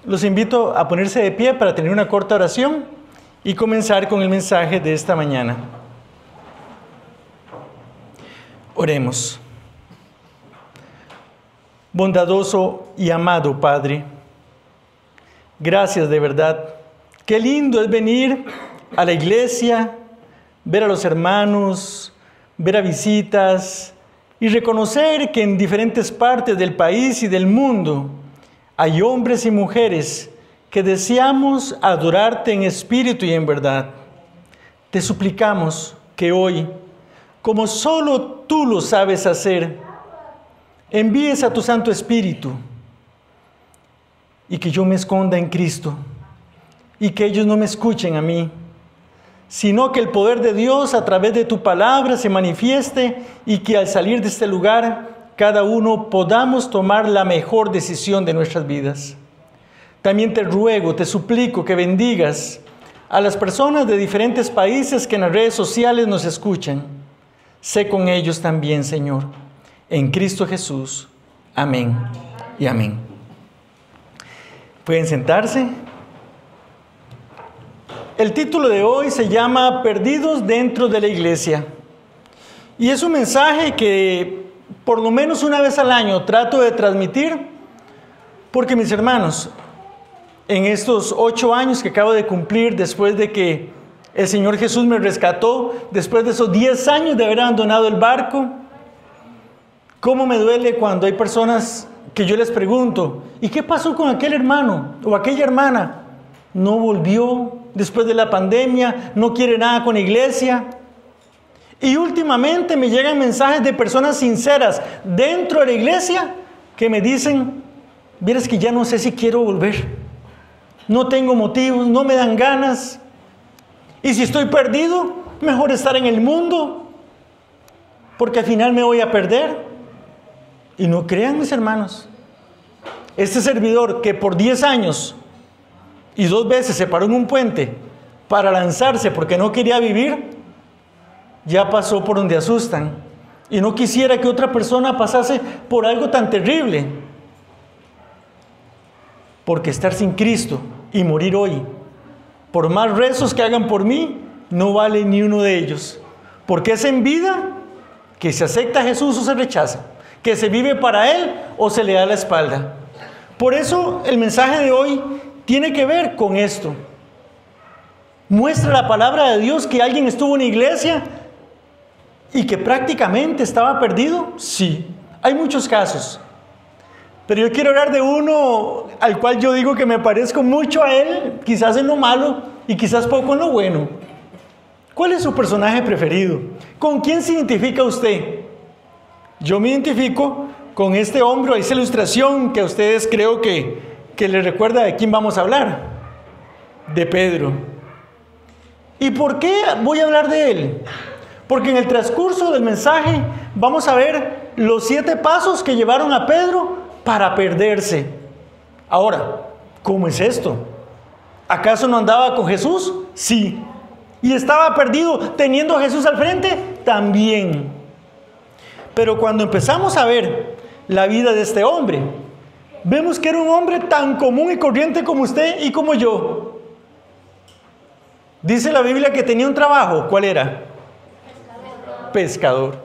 los invito a ponerse de pie para tener una corta oración y comenzar con el mensaje de esta mañana. Oremos. Bondadoso y amado Padre, gracias de verdad. Qué lindo es venir a la iglesia, ver a los hermanos, ver a visitas y reconocer que en diferentes partes del país y del mundo hay hombres y mujeres que deseamos adorarte en espíritu y en verdad. Te suplicamos que hoy, como solo tú lo sabes hacer, envíes a tu Santo Espíritu y que yo me esconda en Cristo y que ellos no me escuchen a mí, sino que el poder de Dios a través de tu palabra se manifieste y que al salir de este lugar cada uno podamos tomar la mejor decisión de nuestras vidas. También te ruego, te suplico que bendigas a las personas de diferentes países que en las redes sociales nos escuchan. Sé con ellos también, Señor. En Cristo Jesús. Amén y amén. ¿Pueden sentarse? El título de hoy se llama Perdidos dentro de la iglesia. Y es un mensaje que por lo menos una vez al año trato de transmitir, porque mis hermanos, en estos 8 años que acabo de cumplir después de que el Señor Jesús me rescató, después de esos 10 años de haber abandonado el barco, cómo me duele cuando hay personas que yo les pregunto, ¿y qué pasó con aquel hermano o aquella hermana? No volvió después de la pandemia, no quiere nada con la iglesia. Y últimamente me llegan mensajes de personas sinceras dentro de la iglesia que me dicen, vieras que ya no sé si quiero volver, no tengo motivos, no me dan ganas, y si estoy perdido, mejor estar en el mundo, porque al final me voy a perder. Y no crean, mis hermanos, este servidor que por 10 años y 2 veces se paró en un puente para lanzarse porque no quería vivir, ya pasó por donde asustan. Y no quisiera que otra persona pasase por algo tan terrible. Porque estar sin Cristo y morir hoy, por más rezos que hagan por mí, no vale ni uno de ellos. Porque es en vida que se acepta a Jesús o se rechaza, que se vive para Él o se le da la espalda. Por eso el mensaje de hoy tiene que ver con esto. ¿Muestra la palabra de Dios que alguien estuvo en la iglesia y que prácticamente estaba perdido? Sí, hay muchos casos. Pero yo quiero hablar de uno al cual yo digo que me parezco mucho a él, quizás en lo malo y quizás poco en lo bueno. ¿Cuál es su personaje preferido? ¿Con quién se identifica usted? Yo me identifico con este hombre, esa ilustración que a ustedes creo que les recuerda de quién vamos a hablar. De Pedro. ¿Y por qué voy a hablar de él? Porque en el transcurso del mensaje vamos a ver los 7 pasos que llevaron a Pedro para perderse. Ahora, ¿cómo es esto? ¿Acaso no andaba con Jesús? Sí. ¿Y estaba perdido teniendo a Jesús al frente? También. Pero cuando empezamos a ver la vida de este hombre, vemos que era un hombre tan común y corriente como usted y como yo. Dice la Biblia que tenía un trabajo. ¿Cuál era? Pescador.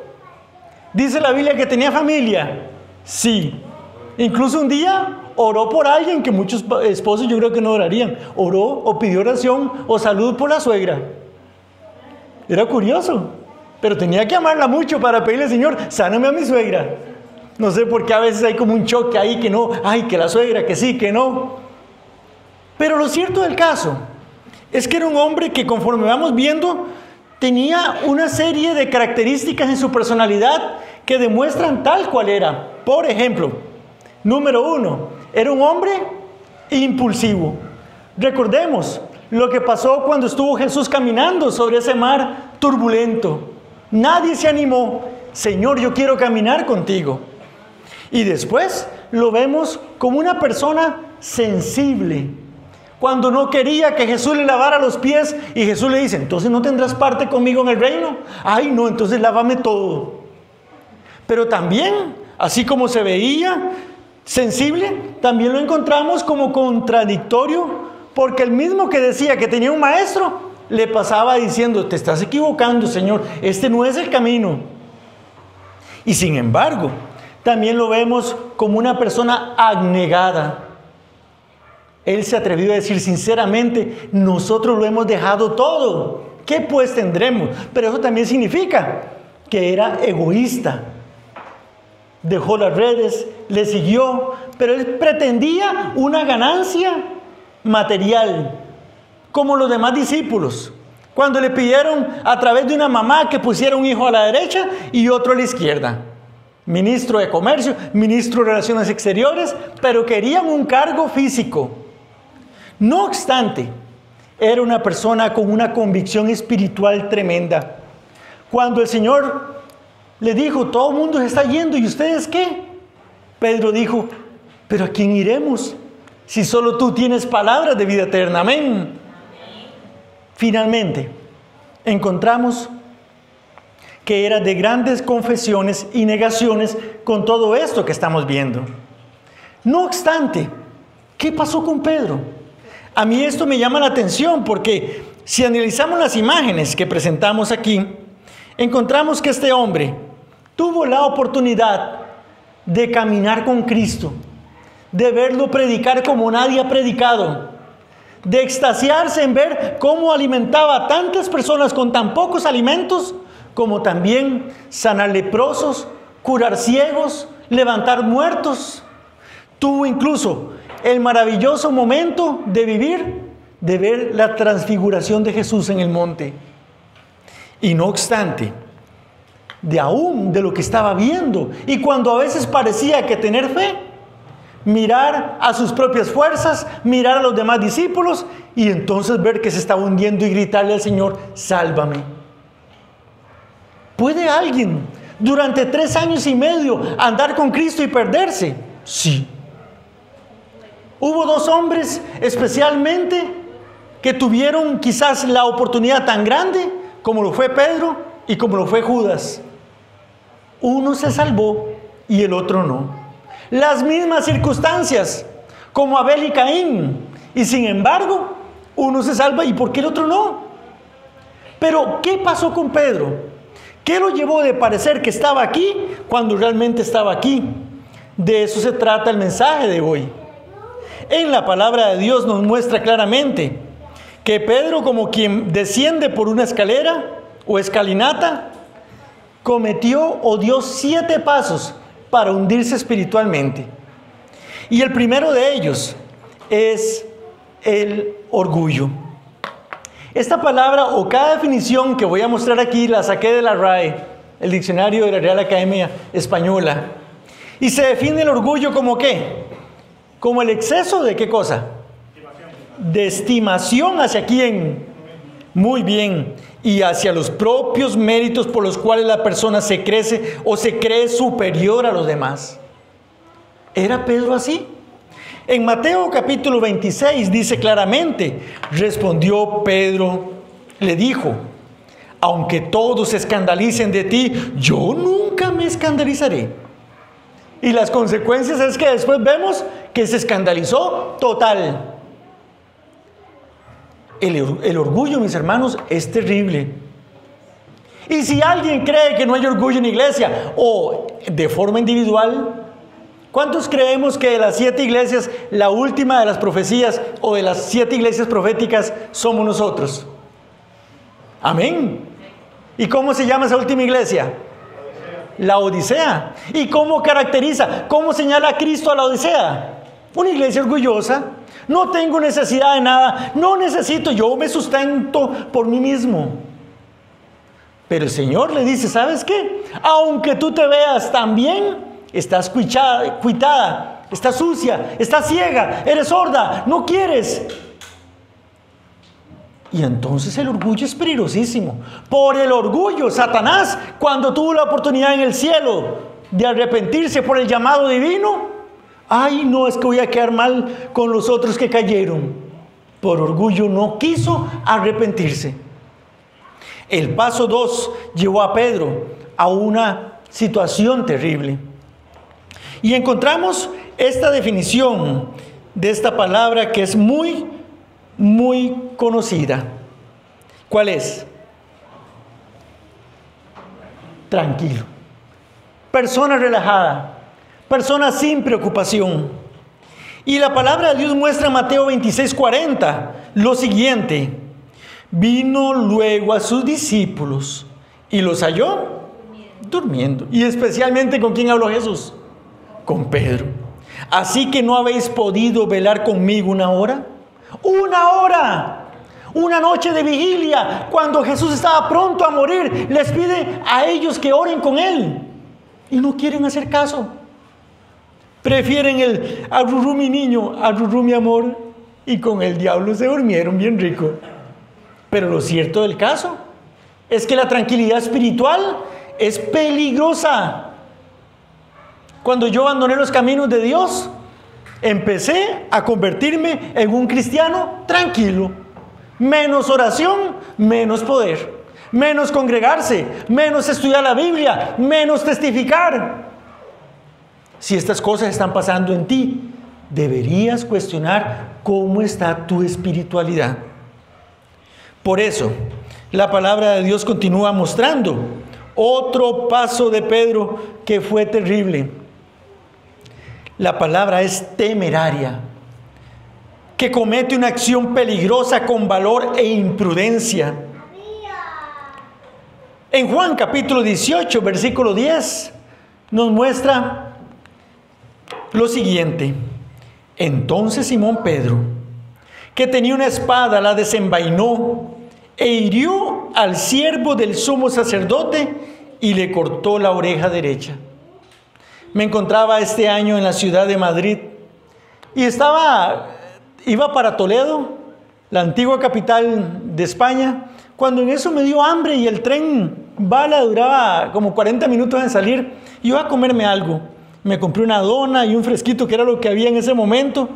Dice la Biblia que tenía familia. Sí. Incluso un día oró por alguien que muchos esposos yo creo que no orarían. Oró o pidió oración o salud por la suegra. Era curioso, pero tenía que amarla mucho para pedirle, Señor, sáname a mi suegra. No sé por qué a veces hay como un choque ahí que no, ay, que la suegra, que sí, que no. Pero lo cierto del caso es que era un hombre que, conforme vamos viendo, tenía una serie de características en su personalidad que demuestran tal cual era. Por ejemplo, número 1, era un hombre impulsivo. Recordemos lo que pasó cuando estuvo Jesús caminando sobre ese mar turbulento. Nadie se animó. Señor, yo quiero caminar contigo. Y después lo vemos como una persona sensible. Cuando no quería que Jesús le lavara los pies y Jesús le dice, entonces no tendrás parte conmigo en el reino. Ay, no, entonces lávame todo. Pero también, así como se veía, Sensible también lo encontramos como contradictorio, porque el mismo que decía que tenía un maestro, le pasaba diciendo, te estás equivocando, Señor, este no es el camino. Y sin embargo, también lo vemos como una persona abnegada. Él se atrevió a decir sinceramente, nosotros lo hemos dejado todo, ¿qué pues tendremos? Pero eso también significa que era egoísta. Dejó las redes, le siguió, pero él pretendía una ganancia material, como los demás discípulos, cuando le pidieron a través de una mamá que pusiera un hijo a la derecha y otro a la izquierda. Ministro de Comercio, ministro de Relaciones Exteriores, pero querían un cargo físico. No obstante, era una persona con una convicción espiritual tremenda. Cuando el Señor le dijo, todo el mundo se está yendo, ¿y ustedes qué? Pedro dijo, ¿pero a quién iremos? Si solo tú tienes palabras de vida eterna. Amén. Finalmente, encontramos que era de grandes confesiones y negaciones con todo esto que estamos viendo. No obstante, ¿qué pasó con Pedro? A mí esto me llama la atención porque si analizamos las imágenes que presentamos aquí, encontramos que este hombre tuvo la oportunidad de caminar con Cristo, de verlo predicar como nadie ha predicado, de extasiarse en ver cómo alimentaba a tantas personas con tan pocos alimentos, como también sanar leprosos, curar ciegos, levantar muertos. Tuvo incluso el maravilloso momento de vivir, de ver la transfiguración de Jesús en el monte. Y no obstante, de lo que estaba viendo, y cuando a veces parecía que tener fe, mirar a sus propias fuerzas, mirar a los demás discípulos, y entonces ver que se estaba hundiendo y gritarle al Señor, sálvame. ¿Puede alguien durante 3 años y medio andar con Cristo y perderse? Sí. Hubo 2 hombres especialmente que tuvieron quizás la oportunidad tan grande como lo fue Pedro y como lo fue Judas. Uno se salvó y el otro no. Las mismas circunstancias como Abel y Caín, y sin embargo uno se salva y ¿por qué el otro no? Pero ¿qué pasó con Pedro? ¿Qué lo llevó de parecer que estaba aquí cuando realmente estaba aquí? De eso se trata el mensaje de hoy. En la palabra de Dios nos muestra claramente que Pedro, como quien desciende por una escalera o escalinata, cometió o dio 7 pasos para hundirse espiritualmente. Y el primero de ellos es el orgullo. Esta palabra o cada definición que voy a mostrar aquí la saqué de la RAE, el diccionario de la Real Academia Española. Y se define el orgullo como ¿qué? Como el exceso de ¿qué cosa? De estimación hacia quién. Muy bien. Y hacia los propios méritos por los cuales la persona se crece o se cree superior a los demás. ¿Era Pedro así? En Mateo capítulo 26 dice claramente, respondió Pedro, le dijo, aunque todos se escandalicen de ti, yo nunca me escandalizaré. Y las consecuencias es que después vemos que se escandalizó total. El orgullo, mis hermanos, es terrible. Y si alguien cree que no hay orgullo en iglesia o de forma individual, ¿cuántos creemos que de las 7 iglesias, la última de las profecías o de las 7 iglesias proféticas somos nosotros? Amén. ¿Y cómo se llama esa última iglesia? La Odisea. ¿Y cómo caracteriza, cómo señala a Cristo a la Odisea? Una iglesia orgullosa. No tengo necesidad de nada, no necesito, yo me sustento por mí mismo. Pero el Señor le dice, ¿sabes qué? Aunque tú te veas tan bien, estás cuitada, estás sucia, estás ciega, eres sorda, no quieres. Y entonces el orgullo es peligrosísimo. Por el orgullo, Satanás, cuando tuvo la oportunidad en el cielo de arrepentirse por el llamado divino, ay, no, es que voy a quedar mal con los otros que cayeron. Por orgullo no quiso arrepentirse. El paso 2 llevó a Pedro a una situación terrible. Y encontramos esta definición de esta palabra que es muy, muy conocida. ¿Cuál es? Tranquilo. Persona relajada. Persona sin preocupación. Y la palabra de Dios muestra en Mateo 26:40 lo siguiente. Vino luego a sus discípulos y los halló durmiendo. Y especialmente, ¿con quién habló Jesús? Con Pedro. Así que no habéis podido velar conmigo una hora. ¡Una hora! Una noche de vigilia, cuando Jesús estaba pronto a morir, les pide a ellos que oren con Él. Y no quieren hacer caso. Prefieren el arrurú mi niño, arrurú mi amor. Y con el diablo se durmieron bien rico. Pero lo cierto del caso es que la tranquilidad espiritual es peligrosa. Cuando yo abandoné los caminos de Dios, empecé a convertirme en un cristiano tranquilo. Menos oración, menos poder. Menos congregarse, menos estudiar la Biblia, menos testificar. Si estas cosas están pasando en ti, deberías cuestionar cómo está tu espiritualidad. Por eso, la palabra de Dios continúa mostrando otro paso de Pedro que fue terrible. La palabra es temeraria, que comete una acción peligrosa con valor e imprudencia. En Juan capítulo 18, versículo 10, nos muestra lo siguiente. Entonces Simón Pedro, que tenía una espada, la desenvainó e hirió al siervo del sumo sacerdote y le cortó la oreja derecha. Me encontraba este año en la ciudad de Madrid y iba para Toledo, la antigua capital de España, cuando en eso me dio hambre y el tren bala duraba como 40 minutos en salir. Y iba a comerme algo. Me compré una dona y un fresquito, que era lo que había en ese momento.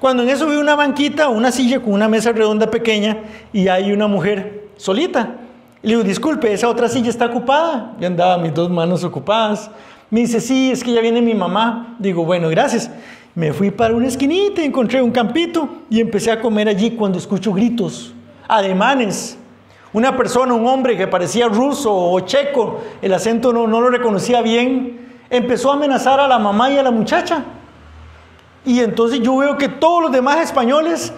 Cuando en eso vi una banquita, una silla con una mesa redonda pequeña y hay una mujer solita. Le digo, disculpe, esa otra silla está ocupada. Yo andaba mis dos manos ocupadas. Me dice, sí, es que ya viene mi mamá. Digo, bueno, gracias. Me fui para una esquinita, encontré un campito y empecé a comer allí cuando escucho gritos, ademanes. Una persona, un hombre que parecía ruso o checo, el acento no lo reconocía bien, empezó a amenazar a la mamá y a la muchacha. Y entonces yo veo que todos los demás españoles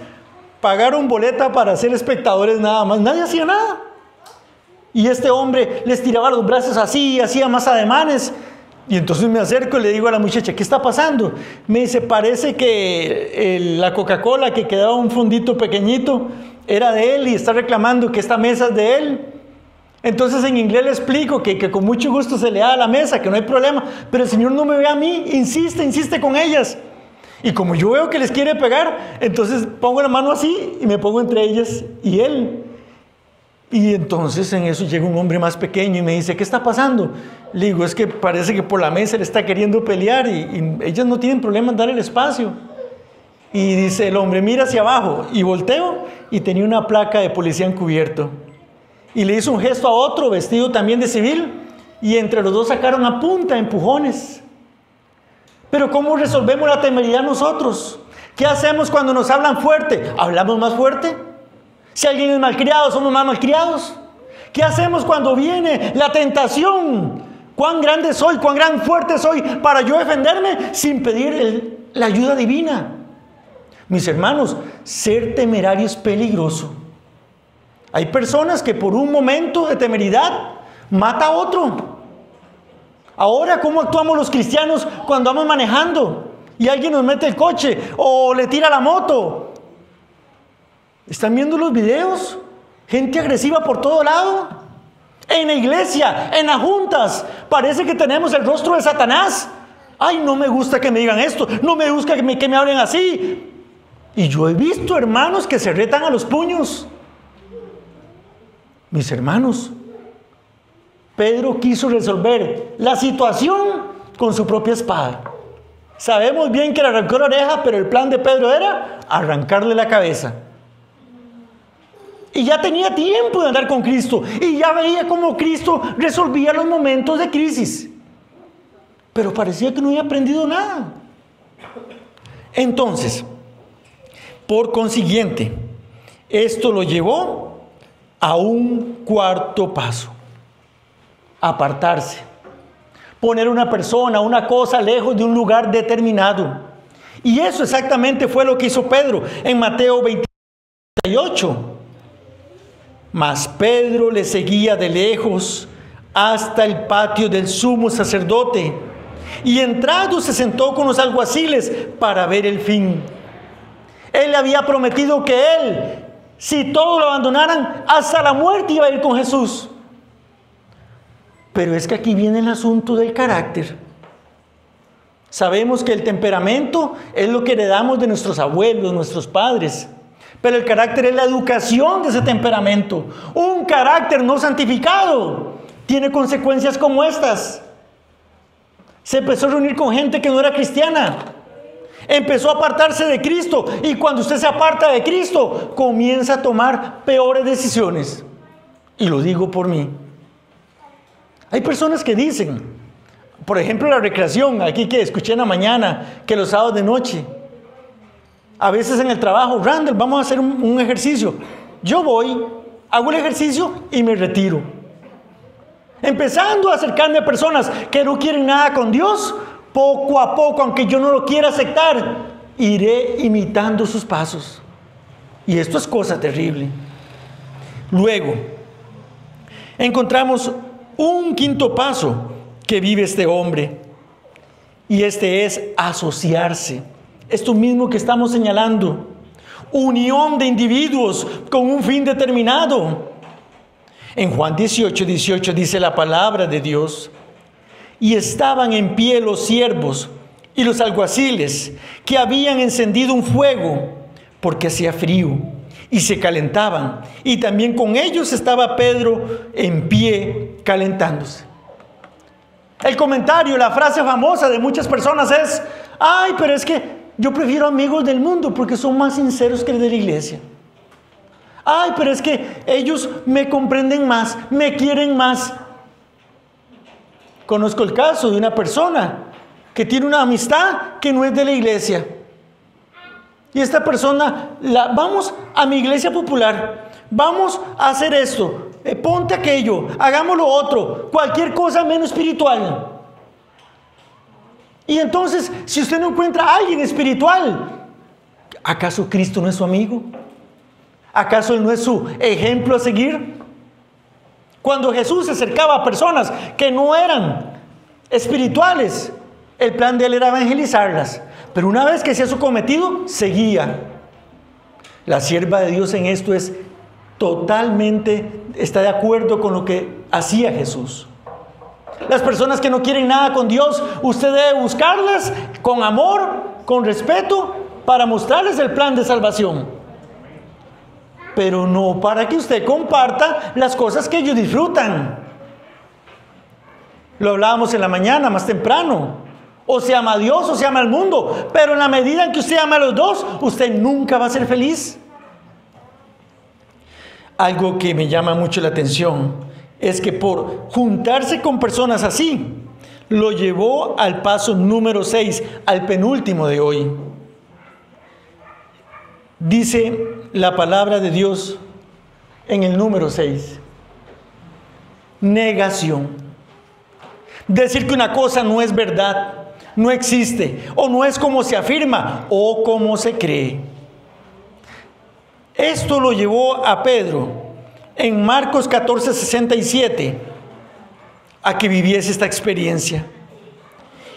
pagaron boleta para ser espectadores nada más. Nadie hacía nada. Y este hombre les tiraba los brazos así, hacía más ademanes. Y entonces me acerco y le digo a la muchacha, ¿qué está pasando? Me dice, parece que la Coca-Cola, que quedaba un fondito pequeñito, era de él y está reclamando que esta mesa es de él. Entonces en inglés le explico que con mucho gusto se le da a la mesa, que no hay problema, pero el Señor no me ve a mí, insiste con ellas. Y como yo veo que les quiere pegar, entonces pongo la mano así y me pongo entre ellas y él. Y entonces en eso llega un hombre más pequeño y me dice, ¿qué está pasando? Le digo, es que parece que por la mesa le está queriendo pelear y ellas no tienen problema en dar el espacio. Y dice el hombre, mira hacia abajo. Y volteo y tenía una placa de policía encubierto. Y le hizo un gesto a otro vestido también de civil y entre los dos sacaron a punta empujones. Pero ¿cómo resolvemos la temeridad nosotros? ¿Qué hacemos cuando nos hablan fuerte? ¿Hablamos más fuerte? Si alguien es malcriado, somos más malcriados. ¿Qué hacemos cuando viene la tentación? ¿Cuán grande soy? ¿Cuán gran fuerte soy para yo defenderme sin pedir la ayuda divina? Mis hermanos, ser temerario es peligroso. Hay personas que por un momento de temeridad mata a otro. Ahora, ¿cómo actuamos los cristianos cuando vamos manejando y alguien nos mete el coche o le tira la moto? ¿Están viendo los videos? Gente agresiva por todo lado. En la iglesia, en las juntas, parece que tenemos el rostro de Satanás. Ay, no me gusta que me digan esto, no me gusta que me hablen así. Y yo he visto hermanos que se retan a los puños. Mis hermanos, Pedro quiso resolver la situación con su propia espada. Sabemos bien que le arrancó la oreja, pero el plan de Pedro era arrancarle la cabeza. Y ya tenía tiempo de andar con Cristo. Y ya veía cómo Cristo resolvía los momentos de crisis. pero parecía que no había aprendido nada. Entonces, por consiguiente, esto lo llevó a un cuarto paso: apartarse, poner una persona, una cosa lejos de un lugar determinado. Y eso exactamente fue lo que hizo Pedro en Mateo 28. Mas Pedro le seguía de lejos hasta el patio del sumo sacerdote, y entrado se sentó con los alguaciles para ver el fin. Él le había prometido que él, si todos lo abandonaran, hasta la muerte iba a ir con Jesús. Pero es que aquí viene el asunto del carácter. Sabemos que el temperamento es lo que heredamos de nuestros abuelos, nuestros padres. Pero el carácter es la educación de ese temperamento. Un carácter no santificado tiene consecuencias como estas. Se empezó a reunir con gente que no era cristiana. Empezó a apartarse de Cristo. Y cuando usted se aparta de Cristo, comienza a tomar peores decisiones. Y lo digo por mí. Hay personas que dicen, por ejemplo, la recreación, aquí que escuché en la mañana, que los sábados de noche, a veces en el trabajo, Randall, vamos a hacer un ejercicio. Yo voy, hago el ejercicio y me retiro. Empezando a acercarme a personas que no quieren nada con Dios, poco a poco, aunque yo no lo quiera aceptar, iré imitando sus pasos. Y esto es cosa terrible. Luego, encontramos un quinto paso que vive este hombre, y este es asociarse. Esto mismo que estamos señalando, unión de individuos con un fin determinado. En Juan 18:18 dice la palabra de Dios: y estaban en pie los siervos y los alguaciles, que habían encendido un fuego, porque hacía frío, y se calentaban, y también con ellos estaba Pedro en pie calentándose. El comentario, la frase famosa de muchas personas es: ay, pero es que yo prefiero amigos del mundo porque son más sinceros que de la iglesia. Ay, pero es que ellos me comprenden más, me quieren más. Conozco el caso de una persona que tiene una amistad que no es de la iglesia. Y esta persona, vamos a mi iglesia popular, vamos a hacer esto, ponte aquello, hagamos lo otro, cualquier cosa menos espiritual. Y entonces, si usted no encuentra a alguien espiritual, ¿acaso Cristo no es su amigo? ¿Acaso Él no es su ejemplo a seguir? Cuando Jesús se acercaba a personas que no eran espirituales, el plan de Él era evangelizarlas. Pero una vez que hacía su cometido, seguía. La sierva de Dios en esto es totalmente, está de acuerdo con lo que hacía Jesús. Las personas que no quieren nada con Dios, usted debe buscarlas con amor, con respeto, para mostrarles el plan de salvación. Pero no para que usted comparta las cosas que ellos disfrutan. Lo hablábamos en la mañana, más temprano. O se ama a Dios o se ama al mundo. Pero en la medida en que usted ama a los dos, usted nunca va a ser feliz. Algo que me llama mucho la atención es que por juntarse con personas así, lo llevó al paso número 6, al penúltimo de hoy. Dice la palabra de Dios en el número 6: negación. Decir que una cosa no es verdad, no existe, o no es como se afirma, o como se cree. Esto lo llevó a Pedro en Marcos 14:67 a que viviese esta experiencia.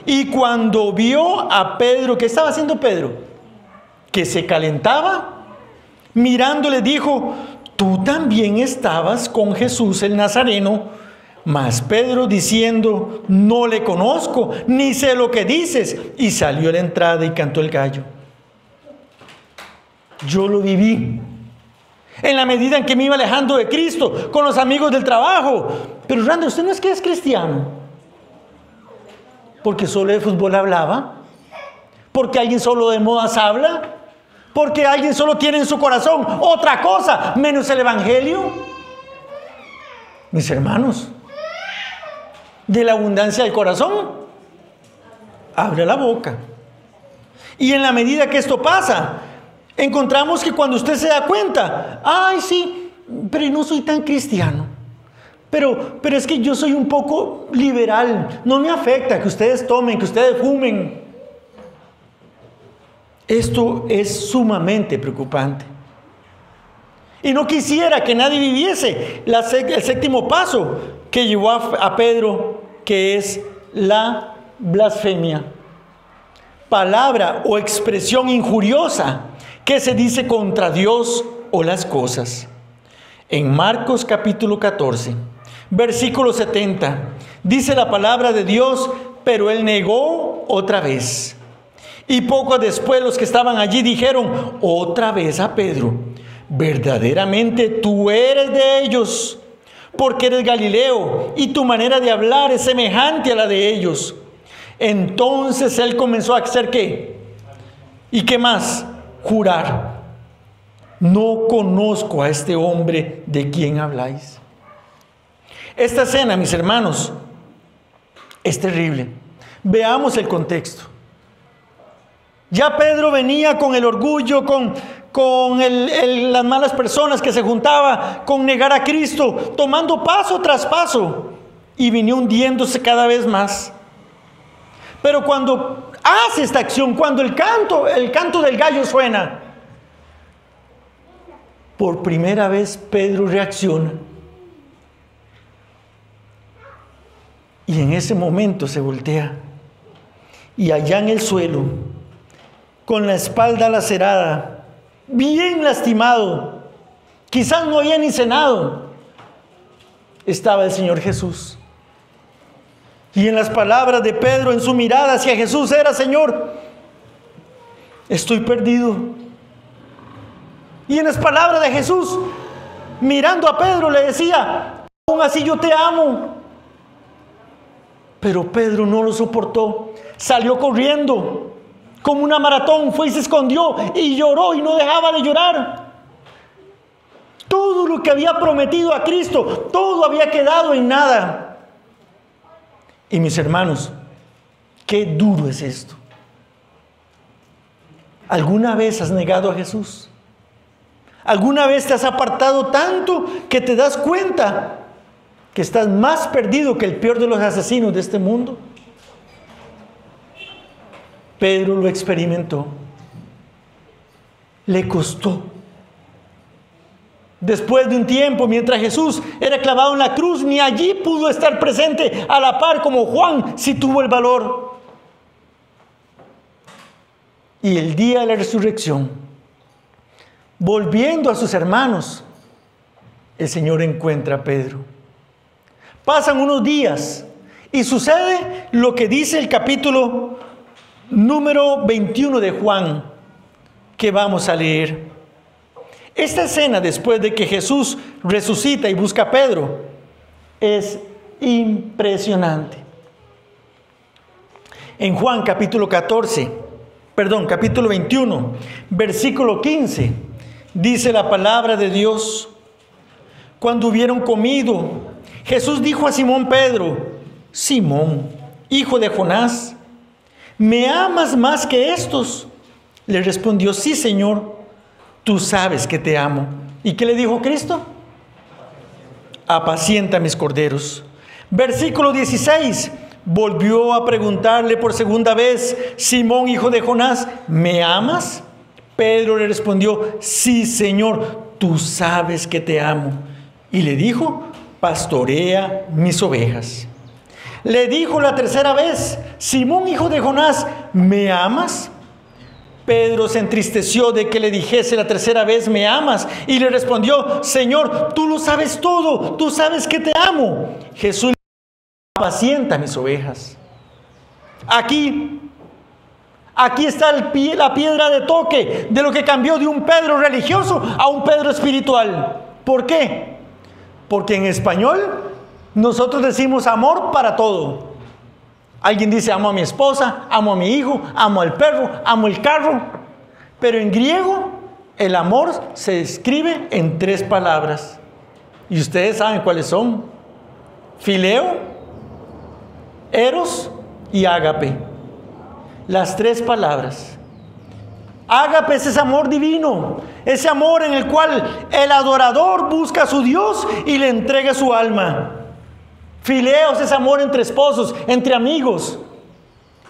Y cuando vio a Pedro, ¿qué estaba haciendo Pedro? Que se calentaba, mirándole dijo: tú también estabas con Jesús el Nazareno. Mas Pedro, diciendo: no le conozco, ni sé lo que dices, y salió a la entrada y cantó el gallo. Yo lo viví en la medida en que me iba alejando de Cristo, con los amigos del trabajo. Pero Randall, ¿usted no es que es cristiano? Porque solo de fútbol hablaba, porque alguien solo de modas habla, porque alguien solo tiene en su corazón otra cosa menos el evangelio. Mis hermanos, de la abundancia del corazón abre la boca. Y en la medida que esto pasa, encontramos que cuando usted se da cuenta, ay sí, pero no soy tan cristiano. Pero es que yo soy un poco liberal, no me afecta que ustedes tomen, que ustedes fumen. Esto es sumamente preocupante. Y no quisiera que nadie viviese el séptimo paso que llevó a Pedro, que es la blasfemia. Palabra o expresión injuriosa que se dice contra Dios o las cosas. En Marcos capítulo 14, versículo 70, dice la palabra de Dios, pero él negó otra vez. Y poco después los que estaban allí dijeron otra vez a Pedro, verdaderamente tú eres de ellos, porque eres Galileo y tu manera de hablar es semejante a la de ellos. Entonces él comenzó a hacer ¿qué? ¿Y qué más? Jurar. No conozco a este hombre de quien habláis. Esta escena, mis hermanos, es terrible. Veamos el contexto. Ya Pedro venía con el orgullo, con las malas personas que se juntaba, con negar a Cristo, tomando paso tras paso, y venía hundiéndose cada vez más. Pero cuando hace esta acción, cuando el canto del gallo suena, por primera vez Pedro reacciona. Y en ese momento se voltea. Y allá en el suelo, con la espalda lacerada, bien lastimado, quizás no había ni cenado, estaba el Señor Jesús. Y en las palabras de Pedro, en su mirada hacia Jesús era: Señor, estoy perdido. Y en las palabras de Jesús, mirando a Pedro, le decía: aún así yo te amo. Pero Pedro no lo soportó, salió corriendo como una maratón, fue y se escondió y lloró y no dejaba de llorar. Todo lo que había prometido a Cristo, todo había quedado en nada. Y mis hermanos, qué duro es esto. ¿Alguna vez has negado a Jesús? ¿Alguna vez te has apartado tanto que te das cuenta que estás más perdido que el peor de los asesinos de este mundo? Pedro lo experimentó. Le costó. Después de un tiempo, mientras Jesús era clavado en la cruz, ni allí pudo estar presente a la par como Juan, si tuvo el valor. Y el día de la resurrección, volviendo a sus hermanos, el Señor encuentra a Pedro. Pasan unos días y sucede lo que dice el capítulo número 21 de Juan, que vamos a leer. Esta escena, después de que Jesús resucita y busca a Pedro, es impresionante. En Juan capítulo 21, versículo 15, dice la palabra de Dios: cuando hubieron comido, Jesús dijo a Simón Pedro: Simón, hijo de Jonás, ¿me amas más que estos? Le respondió: sí, Señor, tú sabes que te amo. ¿Y qué le dijo Cristo? Apacienta mis corderos. Versículo 16, volvió a preguntarle por segunda vez: Simón, hijo de Jonás, ¿me amas? Pedro le respondió: sí, Señor, tú sabes que te amo. Y le dijo: pastorea mis ovejas. Le dijo la tercera vez: Simón, hijo de Jonás, ¿me amas? Pedro se entristeció de que le dijese la tercera vez: ¿me amas? Y le respondió: Señor, tú lo sabes todo, tú sabes que te amo. Jesús le dijo: apacienta mis ovejas. Aquí está la piedra de toque de lo que cambió de un Pedro religioso a un Pedro espiritual. ¿Por qué? Porque en español nosotros decimos amor para todo. Alguien dice: amo a mi esposa, amo a mi hijo, amo al perro, amo el carro. Pero en griego el amor se escribe en 3 palabras. Y ustedes saben cuáles son: fileo, eros y ágape. las tres palabras. Ágape es ese amor divino, ese amor en el cual el adorador busca a su Dios y le entrega su alma. Fileos es amor entre esposos, entre amigos.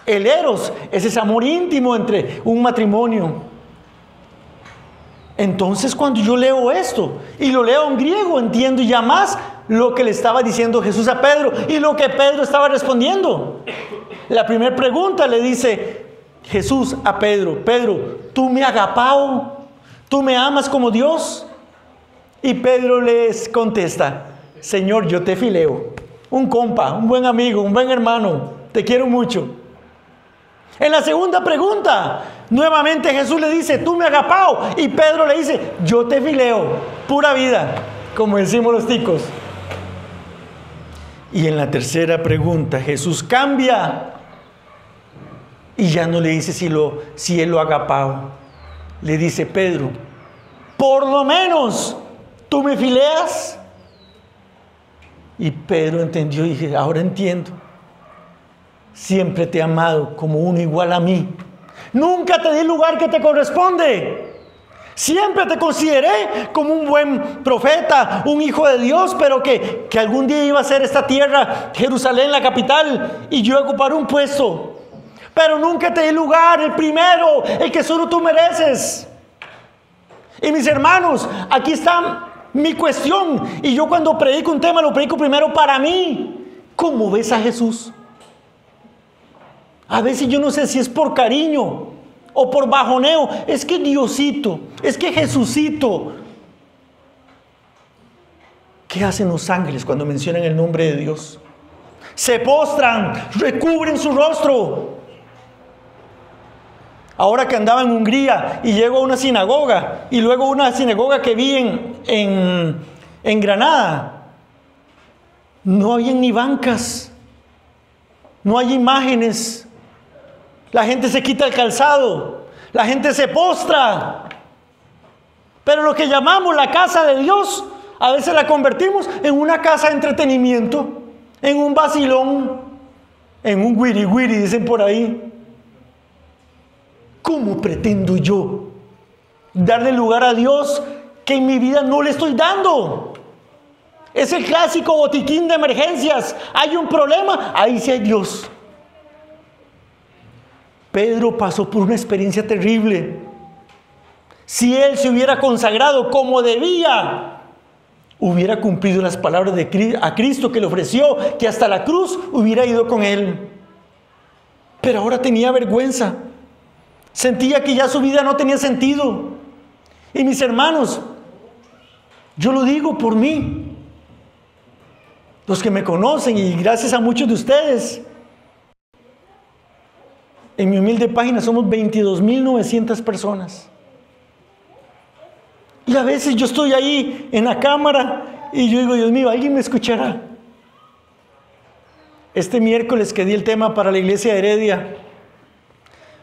El eros es ese amor íntimo entre un matrimonio. Entonces, cuando yo leo esto y lo leo en griego, entiendo ya más lo que le estaba diciendo Jesús a Pedro y lo que Pedro estaba respondiendo. La primera pregunta le dice Jesús a Pedro: Pedro, ¿tú me agapao? ¿Tú me amas como Dios? Y Pedro les contesta: Señor, yo te fileo. Un compa, un buen amigo, un buen hermano, te quiero mucho. En la segunda pregunta, nuevamente Jesús le dice: tú me agapao. Y Pedro le dice: yo te fileo. Pura vida, como decimos los ticos. Y en la tercera pregunta, Jesús cambia. Y ya no le dice si él lo agapao. Le dice: Pedro, por lo menos, ¿tú me fileas? Y Pedro entendió y dije: ahora entiendo. Siempre te he amado como uno igual a mí. Nunca te di el lugar que te corresponde. Siempre te consideré como un buen profeta, un hijo de Dios, pero que algún día iba a ser esta tierra, Jerusalén, la capital, y yo iba a ocupar un puesto. Pero nunca te di el lugar, el primero, el que solo tú mereces. Y mis hermanos, aquí está mi cuestión. Y yo cuando predico un tema, lo predico primero para mí. ¿Cómo ves a Jesús? A veces yo no sé si es por cariño o por bajoneo. Es que Diosito, es que Jesucito. ¿Qué hacen los ángeles cuando mencionan el nombre de Dios? Se postran, recubren su rostro. Ahora que andaba en Hungría y llego a una sinagoga, y luego una sinagoga que vi en Granada, no había ni bancas, no hay imágenes. La gente se quita el calzado, la gente se postra. Pero lo que llamamos la casa de Dios, a veces la convertimos en una casa de entretenimiento, en un vacilón, en un wiri wiri, dicen por ahí. ¿Cómo pretendo yo darle lugar a Dios que en mi vida no le estoy dando? Es el clásico botiquín de emergencias. Hay un problema, ahí sí hay Dios. Pedro pasó por una experiencia terrible. Si él se hubiera consagrado como debía, hubiera cumplido las palabras a Cristo que le ofreció, que hasta la cruz hubiera ido con él. Pero ahora tenía vergüenza. Sentía que ya su vida no tenía sentido. Y mis hermanos, yo lo digo por mí. Los que me conocen, y gracias a muchos de ustedes, en mi humilde página somos 22,900 personas. Y a veces yo estoy ahí en la cámara y yo digo: Dios mío, ¿alguien me escuchará? Este miércoles que di el tema para la iglesia de Heredia,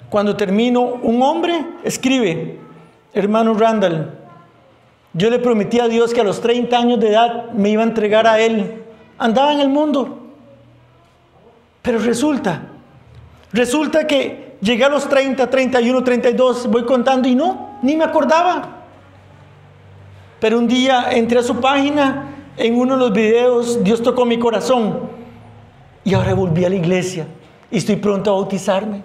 cuando termino, un hombre escribe: hermano Randall, yo le prometí a Dios que a los 30 años de edad me iba a entregar a Él. Andaba en el mundo. Pero resulta que llegué a los 30, 31, 32, voy contando y no, ni me acordaba. Pero un día entré a su página, en uno de los videos, Dios tocó mi corazón. Y ahora volví a la iglesia y estoy pronto a bautizarme.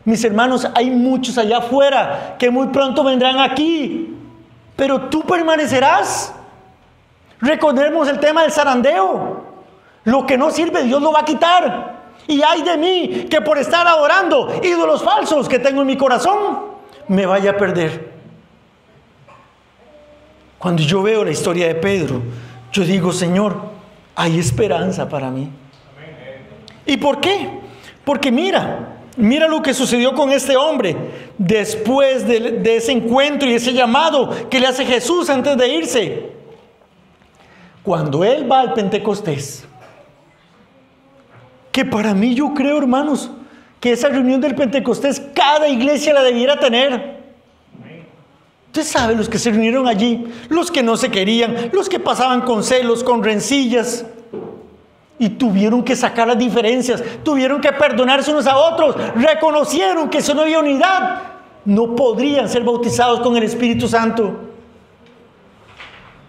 Mis hermanos, hay muchos allá afuera que muy pronto vendrán aquí. Pero tú permanecerás. Recordemos el tema del zarandeo. Lo que no sirve, Dios lo va a quitar. Y ay de mí, que por estar adorando ídolos falsos que tengo en mi corazón, me vaya a perder. Cuando yo veo la historia de Pedro, yo digo: Señor, hay esperanza para mí. ¿Y por qué? Porque mira lo que sucedió con este hombre después de ese encuentro y ese llamado que le hace Jesús antes de irse. Cuando él va al Pentecostés, que para mí, yo creo, hermanos, que esa reunión del Pentecostés cada iglesia la debiera tener. Usted sabe los que se reunieron allí, los que no se querían, los que pasaban con celos, con rencillas. Y tuvieron que sacar las diferencias, tuvieron que perdonarse unos a otros, reconocieron que si no había unidad, no podrían ser bautizados con el Espíritu Santo.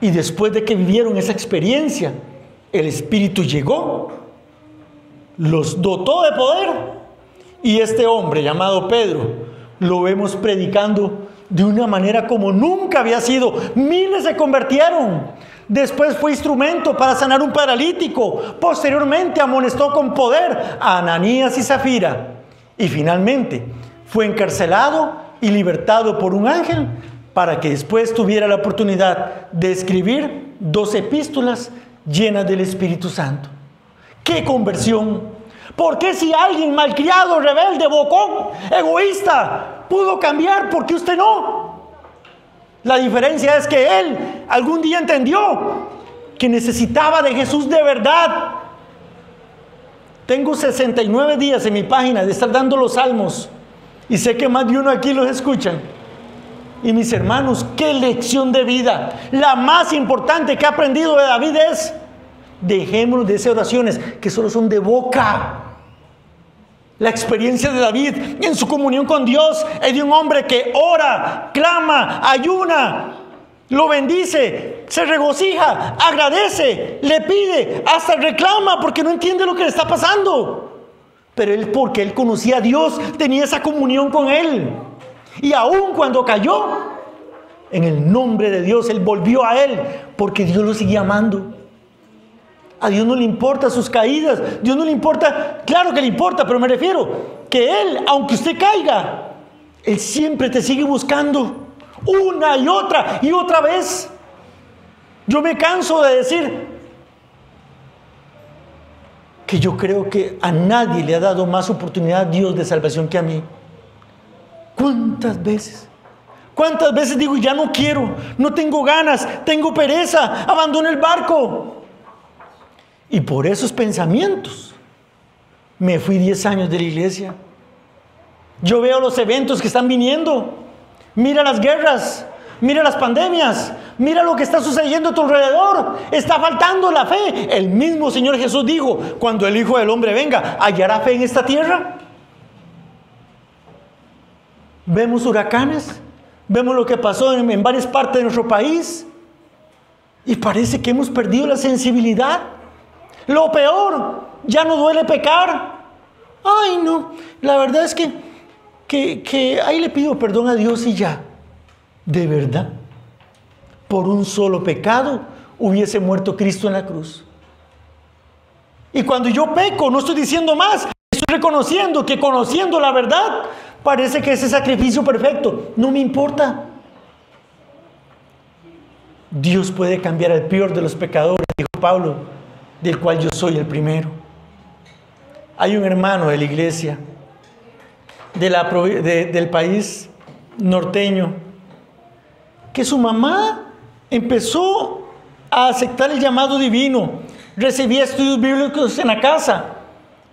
Y después de que vivieron esa experiencia, el Espíritu llegó, los dotó de poder, y este hombre llamado Pedro, lo vemos predicando de una manera como nunca había sido. Miles se convirtieron. Después fue instrumento para sanar un paralítico. Posteriormente amonestó con poder a Ananías y Zafira. Y finalmente fue encarcelado y libertado por un ángel para que después tuviera la oportunidad de escribir 2 epístolas llenas del Espíritu Santo. ¡Qué conversión! ¿Por qué si alguien malcriado, rebelde, bocón, egoísta pudo cambiar, por qué usted no? La diferencia es que él algún día entendió que necesitaba de Jesús de verdad. Tengo 69 días en mi página de estar dando los salmos y sé que más de uno aquí los escuchan. Y mis hermanos, qué lección de vida. La más importante que he aprendido de David es: dejémonos de esas oraciones que solo son de boca. La experiencia de David en su comunión con Dios es de un hombre que ora, clama, ayuna, lo bendice, se regocija, agradece, le pide, hasta reclama porque no entiende lo que le está pasando. Pero él, porque él conocía a Dios, tenía esa comunión con Él. Y aun cuando cayó, en el nombre de Dios, él volvió a Él porque Dios lo seguía amando. A Dios no le importa sus caídas, Dios no le importa, claro que le importa, pero me refiero que Él, aunque usted caiga, Él siempre te sigue buscando una y otra vez. Yo me canso de decir que yo creo que a nadie le ha dado más oportunidad a Dios de salvación que a mí. ¿Cuántas veces? ¿Cuántas veces digo, ya no quiero, no tengo ganas, tengo pereza, abandono el barco? Y por esos pensamientos me fui 10 años de la iglesia. Yo veo los eventos que están viniendo. Mira las guerras, mira las pandemias, mira lo que está sucediendo a tu alrededor. Está faltando la fe. El mismo Señor Jesús dijo: cuando el Hijo del Hombre venga, ¿hallará fe en esta tierra? Vemos huracanes, vemos lo que pasó en varias partes de nuestro país y parece que hemos perdido la sensibilidad. Lo peor, ya no duele pecar. Ay, no, la verdad es que ahí le pido perdón a Dios y ya. De verdad, por un solo pecado hubiese muerto Cristo en la cruz. Y cuando yo peco, no estoy diciendo más, estoy reconociendo que conociendo la verdad, parece que ese sacrificio perfecto no me importa. Dios puede cambiar al peor de los pecadores, dijo Pablo, del cual yo soy el primero. Hay un hermano de la iglesia del país norteño que su mamá empezó a aceptar el llamado divino, recibía estudios bíblicos en la casa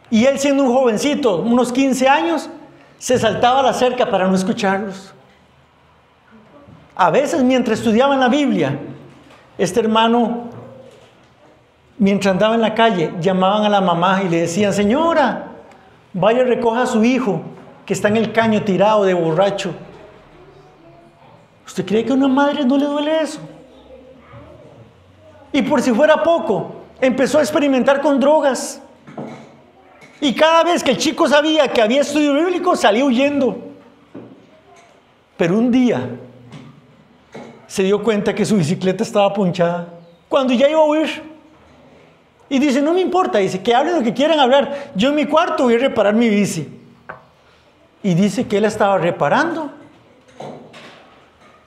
y él, siendo un jovencito, unos 15 años, se saltaba a la cerca para no escucharlos. A veces mientras estudiaban la Biblia, este hermano, mientras andaba en la calle, llamaban a la mamá y le decían: señora, vaya y recoja a su hijo que está en el caño tirado de borracho. ¿Usted cree que a una madre no le duele eso? Y por si fuera poco, empezó a experimentar con drogas. Y cada vez que el chico sabía que había estudio bíblico, salía huyendo. Pero un día se dio cuenta que su bicicleta estaba ponchada cuando ya iba a huir. Y dice: no me importa, dice, que hablen lo que quieran hablar, yo en mi cuarto voy a reparar mi bici. Y dice que él estaba reparando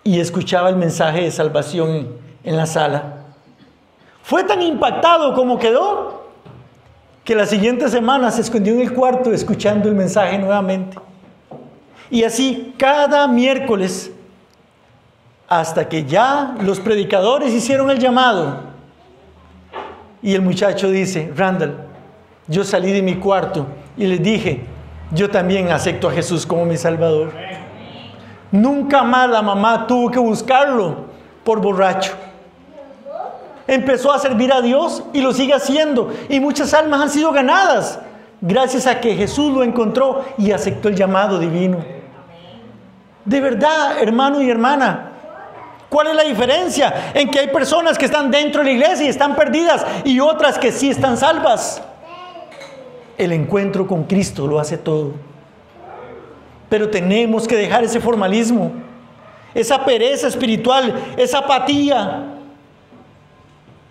y escuchaba el mensaje de salvación en la sala. Fue tan impactado como quedó que la siguiente semana se escondió en el cuarto escuchando el mensaje nuevamente. Y así cada miércoles, hasta que ya los predicadores hicieron el llamado. Y el muchacho dice: Randall, yo salí de mi cuarto y les dije: yo también acepto a Jesús como mi Salvador. Nunca más la mamá tuvo que buscarlo por borracho. empezó a servir a Dios y lo sigue haciendo. Y muchas almas han sido ganadas gracias a que Jesús lo encontró y aceptó el llamado divino. De verdad, hermano y hermana, ¿cuál es la diferencia en que hay personas que están dentro de la iglesia y están perdidas y otras que sí están salvas? El encuentro con Cristo lo hace todo. Pero tenemos que dejar ese formalismo, esa pereza espiritual, esa apatía.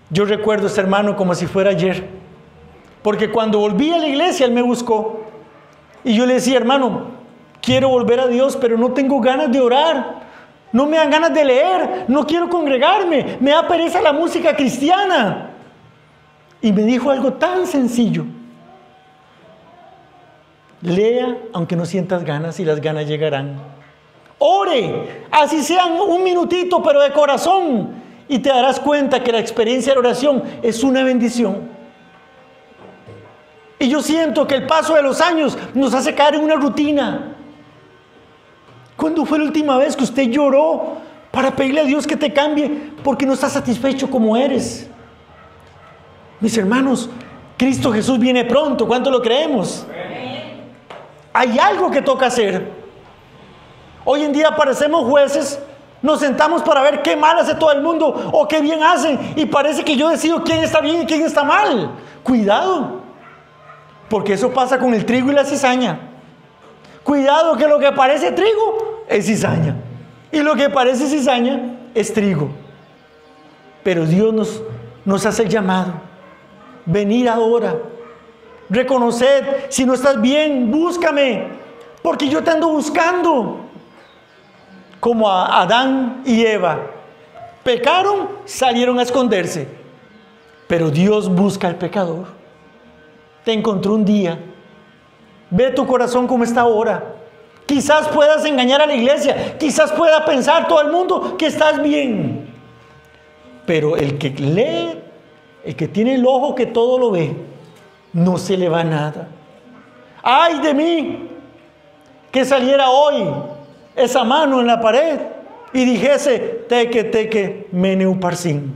Yo recuerdo a este hermano como si fuera ayer, porque cuando volví a la iglesia él me buscó y yo le decía: hermano, quiero volver a Dios, pero no tengo ganas de orar, no me dan ganas de leer, no quiero congregarme, me da pereza la música cristiana. Y me dijo algo tan sencillo: lea aunque no sientas ganas y las ganas llegarán. Ore, así sean un minutito, pero de corazón, y te darás cuenta que la experiencia de oración es una bendición. Y yo siento que el paso de los años nos hace caer en una rutina. ¿Cuándo fue la última vez que usted lloró para pedirle a Dios que te cambie porque no estás satisfecho como eres? Mis hermanos, Cristo Jesús viene pronto. ¿Cuánto lo creemos? Hay algo que toca hacer. Hoy en día parecemos jueces, nos sentamos para ver qué mal hace todo el mundo o qué bien hacen, y parece que yo decido quién está bien y quién está mal. Cuidado, porque eso pasa con el trigo y la cizaña. Cuidado, que lo que parece trigo es cizaña y lo que parece cizaña es trigo. Pero Dios nos hace el llamado: venir ahora, reconocer, si no estás bien, búscame, porque yo te ando buscando. Como a Adán y Eva, pecaron, salieron a esconderse, pero Dios busca al pecador. Te encontró un día. Ve tu corazón como está ahora. Quizás puedas engañar a la iglesia, quizás pueda pensar todo el mundo que estás bien, pero el que lee, el que tiene el ojo que todo lo ve, no se le va nada. ¡Ay de mí! Que saliera hoy esa mano en la pared y dijese: teque, teque, meneu parsin.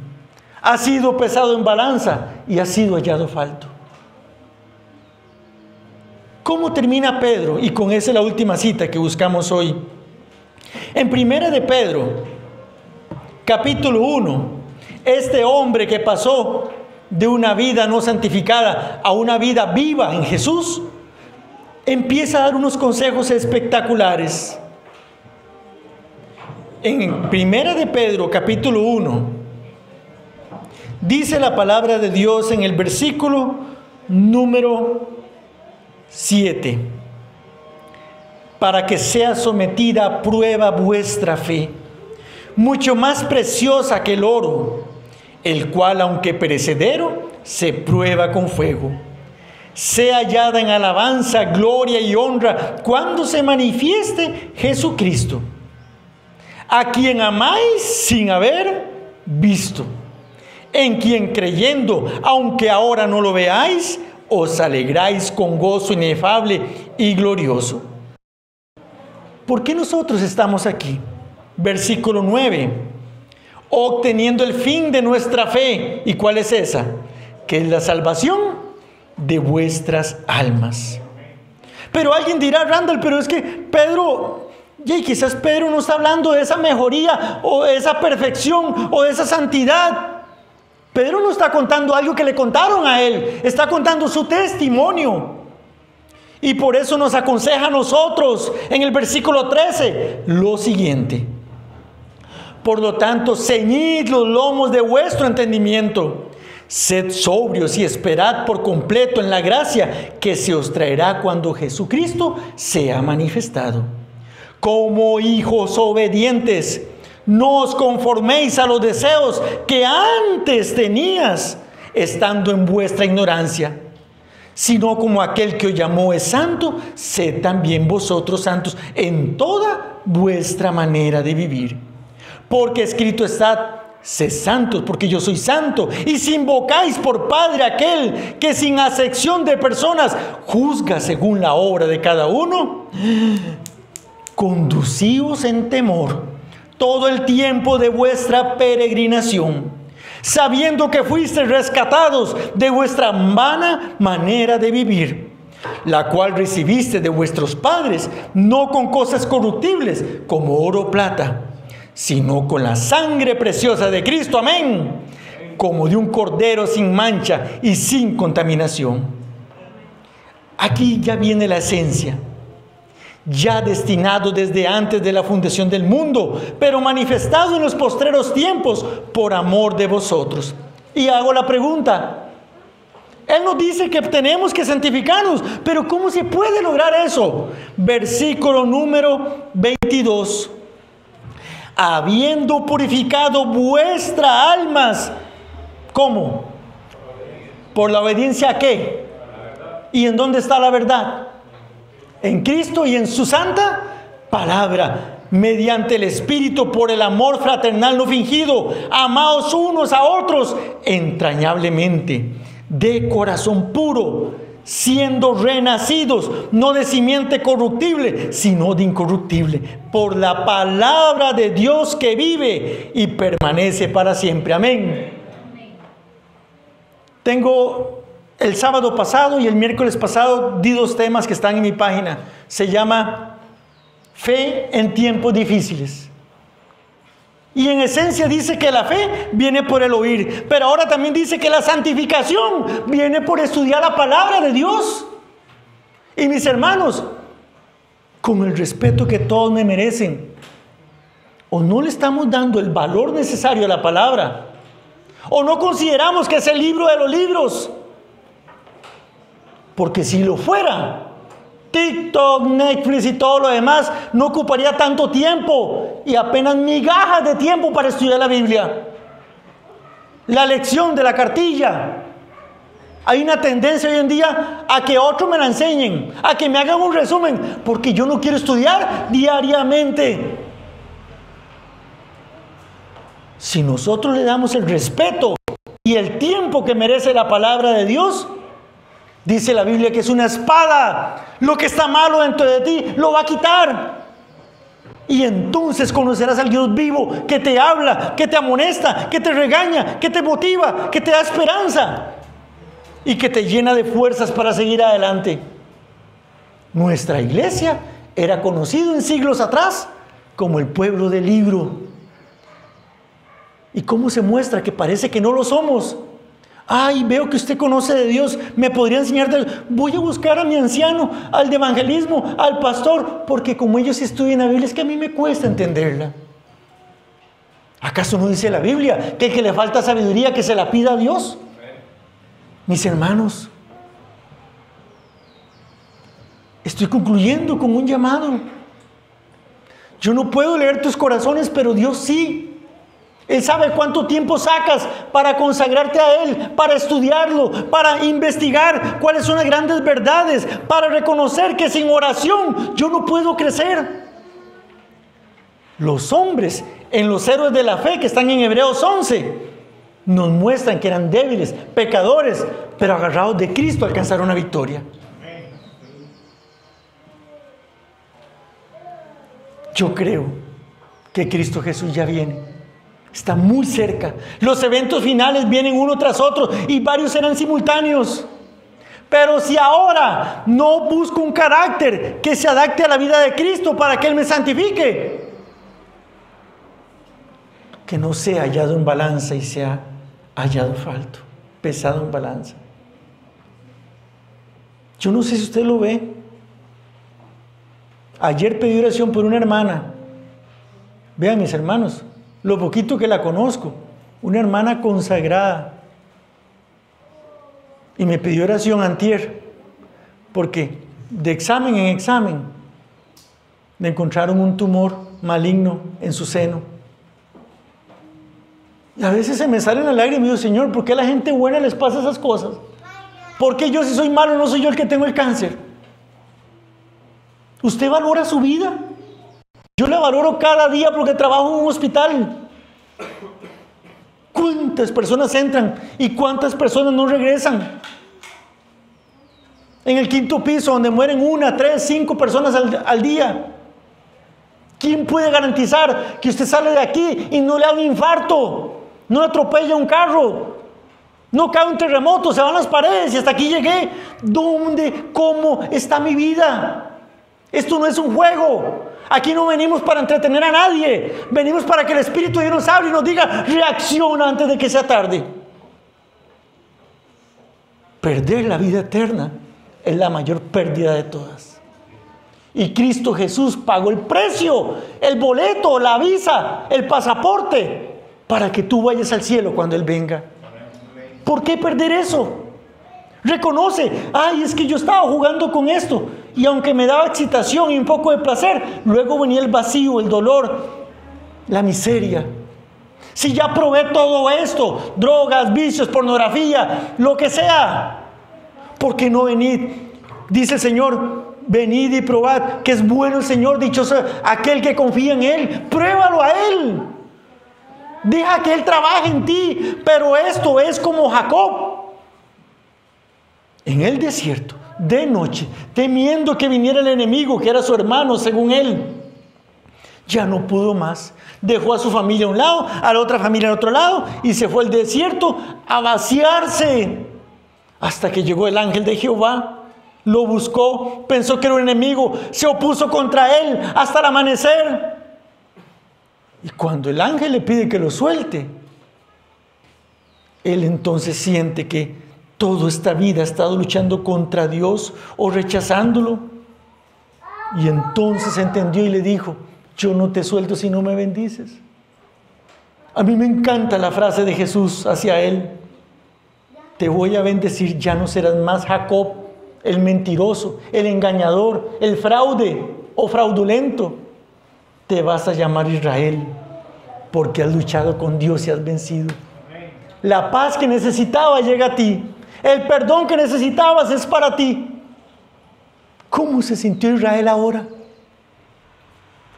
Ha sido pesado en balanza y ha sido hallado falto. ¿Cómo termina Pedro? Y con esa es la última cita que buscamos hoy. En Primera de Pedro, capítulo 1, este hombre que pasó de una vida no santificada a una vida viva en Jesús, empieza a dar unos consejos espectaculares. En Primera de Pedro, capítulo 1, dice la palabra de Dios en el versículo número 7: para que sea sometida a prueba vuestra fe, mucho más preciosa que el oro, el cual, aunque perecedero, se prueba con fuego, sea hallada en alabanza, gloria y honra cuando se manifieste Jesucristo, a quien amáis sin haber visto, en quien creyendo, aunque ahora no lo veáis, os alegráis con gozo inefable y glorioso. ¿Por qué nosotros estamos aquí? Versículo 9: obteniendo el fin de nuestra fe. ¿Y cuál es esa? Que es la salvación de vuestras almas. Pero alguien dirá: Randall, pero es que Pedro, y quizás Pedro no está hablando de esa mejoría o de esa perfección o de esa santidad. Pedro no está contando algo que le contaron a él, está contando su testimonio. Y por eso nos aconseja a nosotros en el versículo 13 lo siguiente: por lo tanto, ceñid los lomos de vuestro entendimiento, sed sobrios y esperad por completo en la gracia que se os traerá cuando Jesucristo sea manifestado. Como hijos obedientes, no os conforméis a los deseos que antes tenías, estando en vuestra ignorancia, sino como aquel que os llamó es santo, sed también vosotros santos en toda vuestra manera de vivir. Porque escrito está: sed santos, porque yo soy santo. Y si invocáis por Padre aquel que sin acepción de personas juzga según la obra de cada uno, conducíos en temor todo el tiempo de vuestra peregrinación, sabiendo que fuisteis rescatados de vuestra vana manera de vivir, la cual recibiste de vuestros padres, no con cosas corruptibles, como oro o plata, sino con la sangre preciosa de Cristo, amén, como de un cordero sin mancha y sin contaminación. Aquí ya viene la esencia, ya destinado desde antes de la fundación del mundo, pero manifestado en los postreros tiempos por amor de vosotros. Y hago la pregunta, Él nos dice que tenemos que santificarnos, pero ¿cómo se puede lograr eso? Versículo número 22. Habiendo purificado vuestras almas, ¿cómo? ¿Por la obediencia a qué? ¿Y en dónde está la verdad? En Cristo y en su santa palabra, mediante el Espíritu, por el amor fraternal no fingido, amaos unos a otros entrañablemente, de corazón puro, siendo renacidos, no de simiente corruptible, sino de incorruptible, por la palabra de Dios que vive y permanece para siempre. Amén. Tengo el sábado pasado y el miércoles pasado di 2 temas que están en mi página. Se llama Fe en tiempos difíciles. Y en esencia dice que la fe viene por el oír, pero ahora también dice que la santificación viene por estudiar la palabra de Dios. Y mis hermanos, con el respeto que todos me merecen, o no le estamos dando el valor necesario a la palabra, o no consideramos que es el libro de los libros, porque si lo fuera, TikTok, Netflix y todo lo demás no ocuparía tanto tiempo y apenas migajas de tiempo para estudiar la Biblia. La lección de la cartilla. Hay una tendencia hoy en día a que otros me la enseñen, a que me hagan un resumen, porque yo no quiero estudiar diariamente. Si nosotros le damos el respeto y el tiempo que merece la palabra de Dios, dice la Biblia que es una espada. Lo que está malo dentro de ti lo va a quitar. Y entonces conocerás al Dios vivo que te habla, que te amonesta, que te regaña, que te motiva, que te da esperanza y que te llena de fuerzas para seguir adelante. Nuestra iglesia era conocido en siglos atrás como el pueblo del libro. ¿Y cómo se muestra que parece que no lo somos? Ay, veo que usted conoce de Dios, me podría enseñar de... Voy a buscar a mi anciano, al de evangelismo, al pastor, porque como ellos estudian la Biblia, es que a mí me cuesta entenderla. ¿Acaso no dice la Biblia que el que le falta sabiduría, que se la pida a Dios? Mis hermanos, estoy concluyendo con un llamado. Yo no puedo leer tus corazones, pero Dios sí. Él sabe cuánto tiempo sacas para consagrarte a Él, para estudiarlo, para investigar cuáles son las grandes verdades, para reconocer que sin oración yo no puedo crecer. Los hombres en los héroes de la fe que están en Hebreos 11 nos muestran que eran débiles, pecadores, pero agarrados de Cristo alcanzaron una victoria. Yo creo que Cristo Jesús ya viene. Está muy cerca. Los eventos finales vienen uno tras otro y varios serán simultáneos. Pero si ahora no busco un carácter que se adapte a la vida de Cristo para que Él me santifique, que no sea hallado en balanza y sea hallado falto, pesado en balanza. Yo no sé si usted lo ve. Ayer pedí oración por una hermana. Vean, mis hermanos, lo poquito que la conozco, una hermana consagrada, y me pidió oración antier, porque de examen en examen le encontraron un tumor maligno en su seno. Y a veces se me salen las lágrimas y digo, Señor, ¿por qué a la gente buena les pasa esas cosas? ¿Por qué yo, si soy malo, no soy yo el que tengo el cáncer? ¿Usted valora su vida? Yo la valoro cada día porque trabajo en un hospital. ¿Cuántas personas entran y cuántas personas no regresan? En el 5º piso, donde mueren 1, 3, 5 personas al día. ¿Quién puede garantizar que usted sale de aquí y no le da un infarto? no atropella un carro, no cae un terremoto, se van las paredes y hasta aquí llegué. ¿Dónde, cómo está mi vida? Esto no es un juego. Aquí no venimos para entretener a nadie. Venimos para que el Espíritu de Dios nos hable y nos diga, reacciona antes de que sea tarde. Perder la vida eterna es la mayor pérdida de todas. Y Cristo Jesús pagó el precio, el boleto, la visa, el pasaporte, para que tú vayas al cielo cuando Él venga. ¿Por qué perder eso? Reconoce, ay, es que yo estaba jugando con esto, y aunque me daba excitación y un poco de placer, luego venía el vacío, el dolor, la miseria. Si ya probé todo esto, drogas, vicios, pornografía, lo que sea, ¿por qué no venid? Dice el Señor, venid y probad que es bueno el Señor, dichoso aquel que confía en Él. Pruébalo a Él. Deja que Él trabaje en ti. Pero esto es como Jacob en el desierto, de noche, temiendo que viniera el enemigo, que era su hermano según él. Ya no pudo más. Dejó a su familia a un lado, a la otra familia al otro lado, y se fue al desierto a vaciarse. Hasta que llegó el ángel de Jehová, lo buscó, pensó que era un enemigo, se opuso contra él hasta el amanecer. Y cuando el ángel le pide que lo suelte, él entonces siente que toda esta vida ha estado luchando contra Dios o rechazándolo. Y entonces entendió y le dijo, yo no te suelto si no me bendices. A mí me encanta la frase de Jesús hacia él. Te voy a bendecir, ya no serás más Jacob, el mentiroso, el engañador, el fraude o fraudulento. Te vas a llamar Israel, porque has luchado con Dios y has vencido. La paz que necesitabas llega a ti. El perdón que necesitabas es para ti. ¿Cómo se sintió Israel ahora?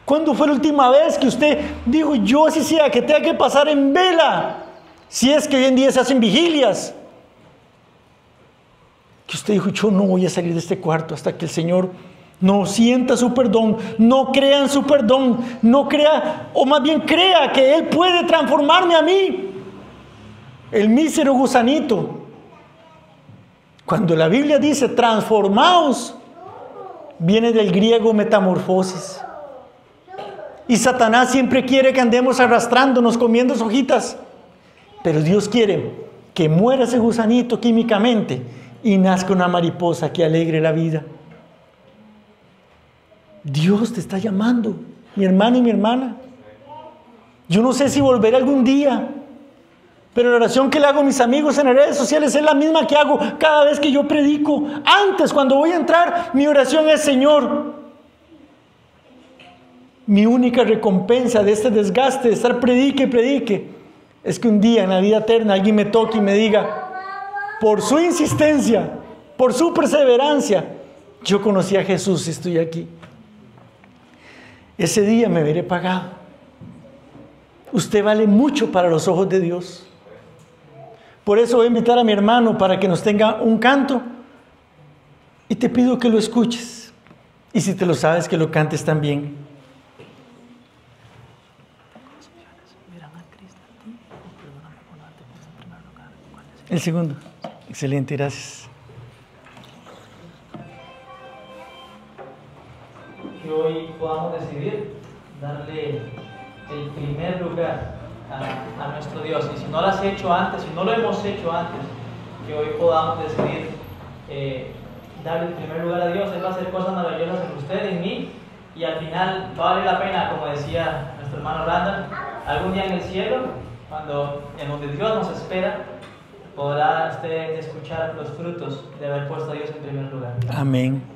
¿Cuándo fue la última vez que usted dijo, yo así sea que tenga que pasar en vela? Si es que hoy en día se hacen vigilias. Que usted dijo, yo no voy a salir de este cuarto hasta que el Señor no sienta su perdón, no crea en su perdón, no crea, o más bien crea que Él puede transformarme a mí, el mísero gusanito. Cuando la Biblia dice transformaos, viene del griego metamorfosis. Y Satanás siempre quiere que andemos arrastrándonos, comiendo hojitas. Pero Dios quiere que muera ese gusanito químicamente y nazca una mariposa que alegre la vida. Dios te está llamando, mi hermano y mi hermana. Yo no sé si volveré algún día, pero la oración que le hago a mis amigos en las redes sociales es la misma que hago cada vez que yo predico. Antes, cuando voy a entrar, mi oración es, Señor, mi única recompensa de este desgaste de estar predique y predique, es que un día en la vida eterna alguien me toque y me diga, por su insistencia, por su perseverancia, yo conocí a Jesús y estoy aquí. Ese día me veré pagado. Usted vale mucho para los ojos de Dios. Por eso voy a invitar a mi hermano para que nos tenga un canto y te pido que lo escuches. Y si te lo sabes, que lo cantes también. El segundo. Excelente, gracias. Que hoy podamos decidir darle el primer lugar a nuestro Dios. Y si no lo has hecho antes, si no lo hemos hecho antes, que hoy podamos decidir darle el primer lugar a Dios. Él va a hacer cosas maravillosas en usted, en mí, y al final vale la pena, como decía nuestro hermano Randall, algún día en el cielo, en donde Dios nos espera, podrá usted escuchar los frutos de haber puesto a Dios en primer lugar. Amén.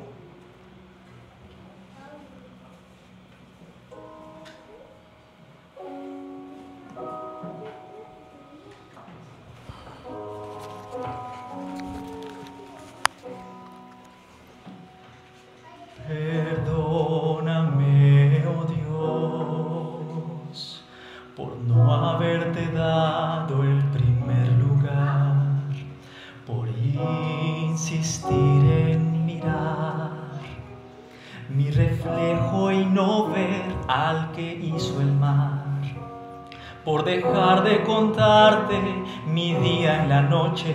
Perdóname, oh Dios, por no haberte dado el primer lugar, por insistir en mirar mi reflejo y no ver al que hizo el mar, por dejar de contarte mi día en la noche,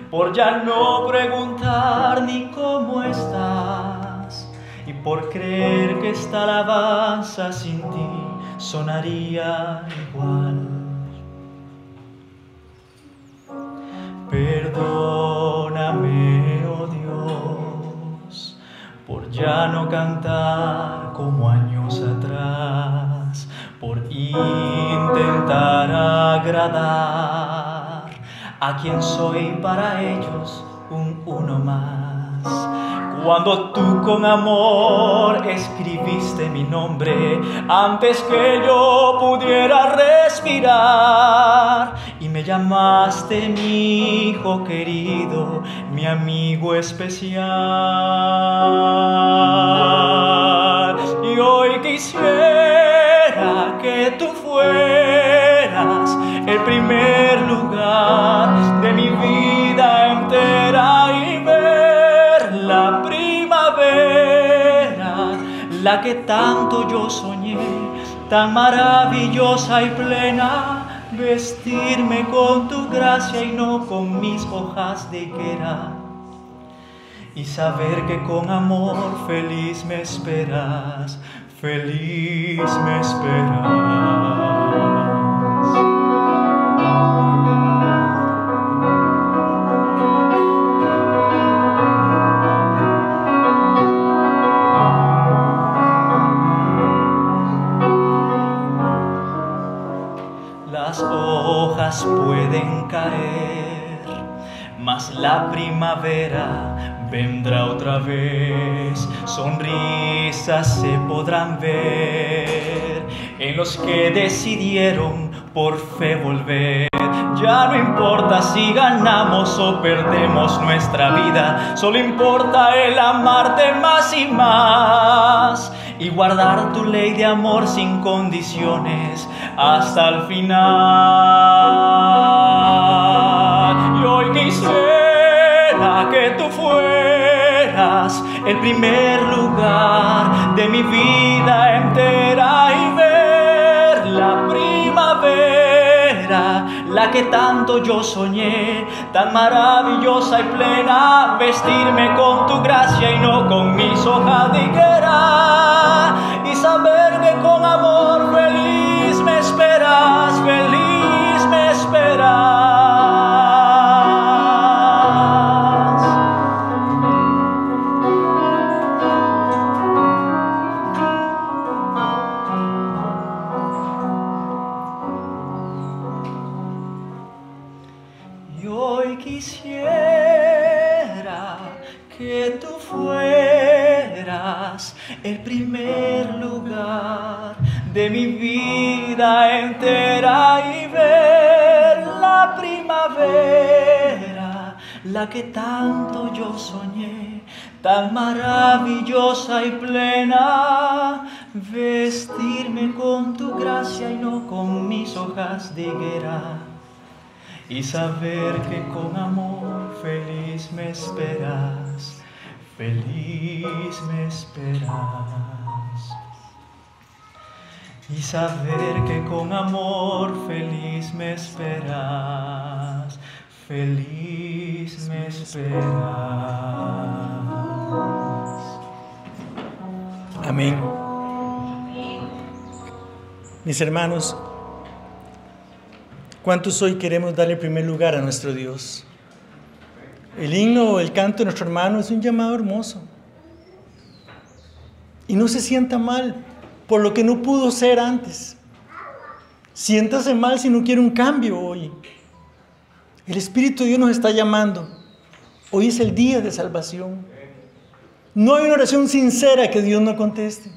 por ya no preguntar ni cómo estás, y por creer que esta alabanza sin ti sonaría igual. Perdóname, oh Dios, por ya no cantar como años atrás, por intentar agradar a quien soy para ellos un uno más. Cuando tú con amor escribiste mi nombre antes que yo pudiera respirar, y me llamaste mi hijo querido, mi amigo especial. Y hoy quisiera que tú fueras el primer lugar de mi vida entera y ver la primavera, la que tanto yo soñé, tan maravillosa y plena, vestirme con tu gracia y no con mis hojas de higuera, y saber que con amor feliz me esperas, feliz me esperas. Las hojas pueden caer, mas la primavera vendrá otra vez. Sonrisas se podrán ver en los que decidieron por fe volver. Ya no importa si ganamos o perdemos nuestra vida, solo importa el amarte más y más, y guardar tu ley de amor sin condiciones hasta el final. Y hoy quisiera que tú fueras el primer lugar de mi vida entera y ver la primavera, la que tanto yo soñé, tan maravillosa y plena, vestirme con tu gracia y no con mis hojas de higuera, y saber que con amor feliz me esperas, feliz me esperas. Y hoy quisiera que tú fueras el primer lugar de mi vida entera y ver la primavera, la que tanto yo soñé, tan maravillosa y plena, vestirme con tu gracia y no con mis hojas de higuera, y saber que con amor feliz me esperas, feliz me esperas. Y saber que con amor feliz me esperas, feliz me esperas. Amén. Mis hermanos, ¿cuántos hoy queremos darle primer lugar a nuestro Dios? El himno o el canto de nuestro hermano es un llamado hermoso. Y no se sienta mal por lo que no pudo ser antes. Siéntase mal si no quiere un cambio hoy. El Espíritu de Dios nos está llamando. Hoy es el día de salvación. No hay una oración sincera que Dios no conteste.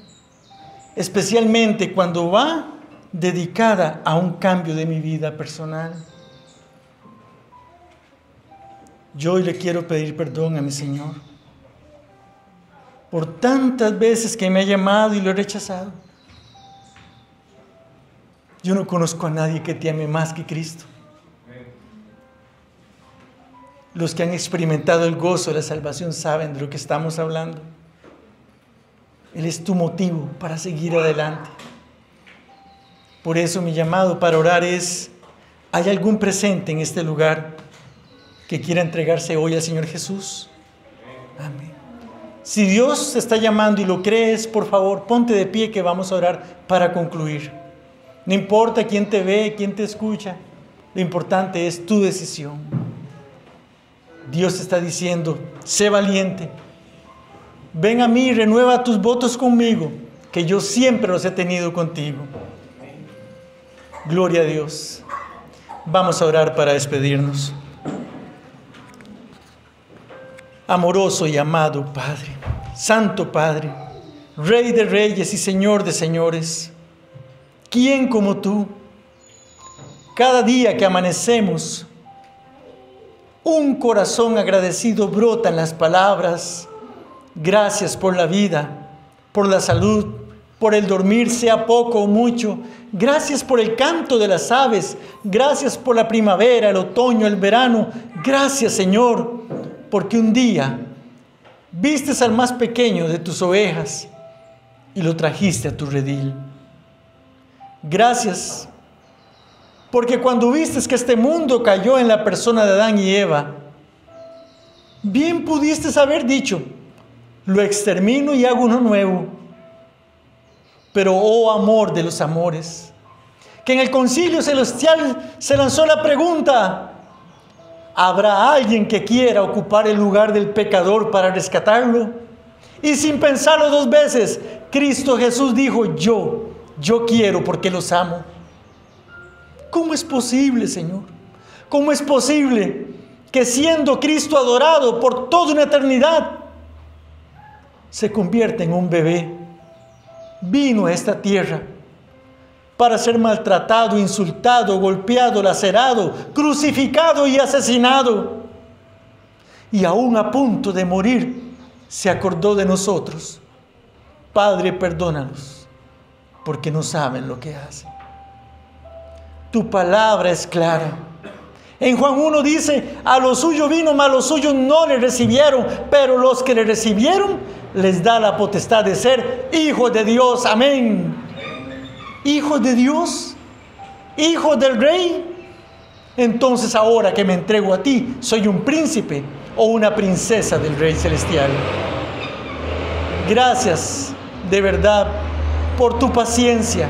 Especialmente cuando va dedicada a un cambio de mi vida personal. Yo hoy le quiero pedir perdón a mi Señor por tantas veces que me ha llamado y lo he rechazado. Yo no conozco a nadie que te ame más que Cristo. Los que han experimentado el gozo de la salvación saben de lo que estamos hablando. Él es tu motivo para seguir adelante. Por eso mi llamado para orar es, ¿hay algún presente en este lugar que quiera entregarse hoy al Señor Jesús? Amén. Si Dios te está llamando y lo crees, por favor, ponte de pie que vamos a orar para concluir. No importa quién te ve, quién te escucha, lo importante es tu decisión. Dios te está diciendo, sé valiente. Ven a mí y renueva tus votos conmigo, que yo siempre los he tenido contigo. Gloria a Dios. Vamos a orar para despedirnos. Amoroso y amado Padre, Santo Padre, Rey de reyes y Señor de señores, ¿quién como tú? Cada día que amanecemos, un corazón agradecido brota en las palabras. Gracias por la vida, por la salud, por el dormir, sea poco o mucho. Gracias por el canto de las aves. Gracias por la primavera, el otoño, el verano. Gracias, Señor, porque un día vistes al más pequeño de tus ovejas y lo trajiste a tu redil. Gracias, porque cuando vistes que este mundo cayó en la persona de Adán y Eva, bien pudiste haber dicho, lo extermino y hago uno nuevo. Pero, oh amor de los amores, que en el concilio celestial se lanzó la pregunta, ¿habrá alguien que quiera ocupar el lugar del pecador para rescatarlo? Y sin pensarlo dos veces, Cristo Jesús dijo, yo quiero porque los amo. ¿Cómo es posible, Señor? ¿Cómo es posible que siendo Cristo adorado por toda una eternidad, se convierta en un bebé? Vino a esta tierra para ser maltratado, insultado, golpeado, lacerado, crucificado y asesinado. Y aún a punto de morir, se acordó de nosotros. Padre, perdónalos, porque no saben lo que hacen. Tu palabra es clara. En Juan 1 dice, a lo suyo vino, mas los suyos no le recibieron, pero los que le recibieron, les da la potestad de ser hijos de Dios. Amén. Hijos de Dios, hijos del Rey. Entonces ahora que me entrego a ti, soy un príncipe o una princesa del Rey Celestial. Gracias de verdad por tu paciencia,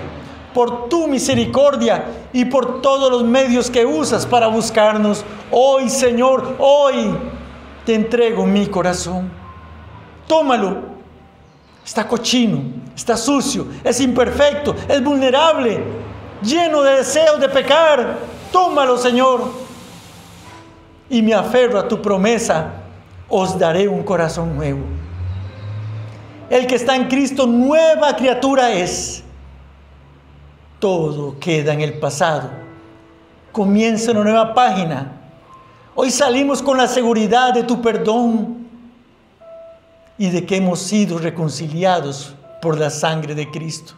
por tu misericordia y por todos los medios que usas para buscarnos. Hoy, Señor, hoy te entrego mi corazón. Tómalo. Está cochino, está sucio, es imperfecto, es vulnerable, lleno de deseos de pecar. Tómalo, Señor. Y me aferro a tu promesa, os daré un corazón nuevo. El que está en Cristo, nueva criatura es. Todo queda en el pasado. Comienza una nueva página. Hoy salimos con la seguridad de tu perdón y de que hemos sido reconciliados por la sangre de Cristo.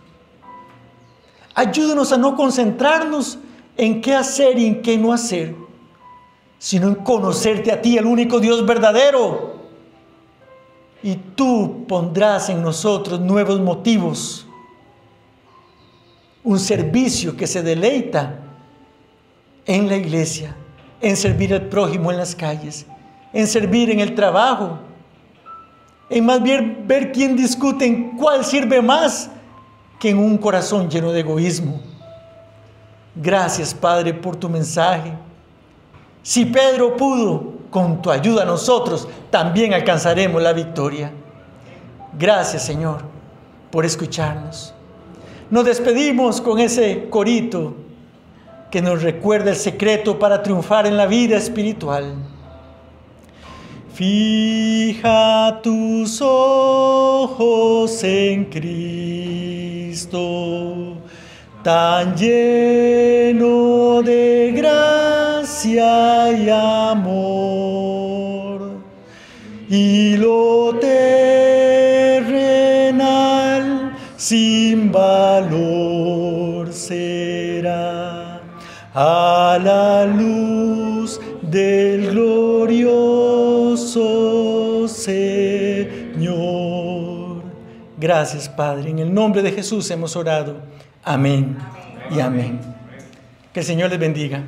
Ayúdanos a no concentrarnos en qué hacer y en qué no hacer, sino en conocerte a ti, el único Dios verdadero. Y tú pondrás en nosotros nuevos motivos, un servicio que se deleita en la iglesia, en servir al prójimo en las calles, en servir en el trabajo, en más bien ver quién discute en cuál sirve más que en un corazón lleno de egoísmo. Gracias, Padre, por tu mensaje. Si Pedro pudo, con tu ayuda nosotros también alcanzaremos la victoria. Gracias, Señor, por escucharnos. Nos despedimos con ese corito que nos recuerda el secreto para triunfar en la vida espiritual. Fija tus ojos en Cristo, tan lleno de gracia y amor, y lo terrenal sin valor será a la luz del glorioso Señor. Gracias, Padre. En el nombre de Jesús hemos orado. Amén. y amén. Que el Señor les bendiga.